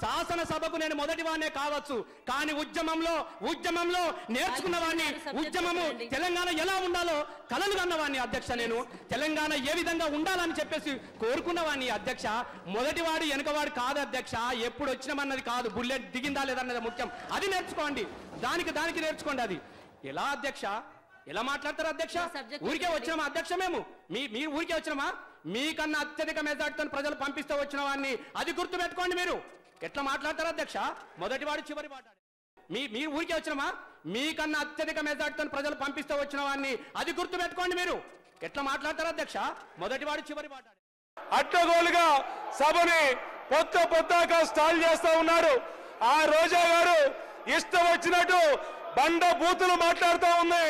శాసనసభకు నేను మొదటి వాడినే కావచ్చు, కానీ ఉద్యమంలో నేర్చుకున్న వాడిని, ఉద్యమము తెలంగాణ ఎలా ఉండాలో కలలు కన్నవాడిని అధ్యక్ష. నేను తెలంగాణ ఏ విధంగా ఉండాలని చెప్పేసి కోరుకున్నవాడిని అధ్యక్ష. మొదటివాడు వెనకవాడు కాదు అధ్యక్ష, ఎప్పుడు వచ్చినామన్నది కాదు, బుల్లెట్ దిగిందా లేదన్నది ముఖ్యం. అది నేర్చుకోండి, దానికి నేర్చుకోండి. అది ఎలా అధ్యక్ష, ఎలా మాట్లాడతారు అధ్యక్ష? ఊరికే వచ్చినామా అధ్యక్ష? మీరు ఊరికే వచ్చినామా? మీకన్నా అత్యధిక మెజార్టీతో ప్రజలు పంపిస్తూ వచ్చిన వాడిని, అది గుర్తు పెట్టుకోండి. మీరు ఎట్లా మాట్లాడతారు అధ్యక్ష? మొదటివాడు చివరి మాట్లాడు. మీరు ఊరికే వచ్చినామా? మీకన్నా అత్యధిక మెజార్టీతో ప్రజలు పంపిస్తూ వచ్చిన వాడిని, అది గుర్తు పెట్టుకోండి. మీరు ఎట్లా మాట్లాడతారు అధ్యక్ష? మొదటివాడు చివరి మాట్లాడు. అడ్డగోలుగా సభని పొద్దాక స్టాల్ చేస్తా ఉన్నారు. ఆ రోజా గారు ఇష్టం వచ్చినట్టు బండ బూతులు మాట్లాడుతూ ఉంది.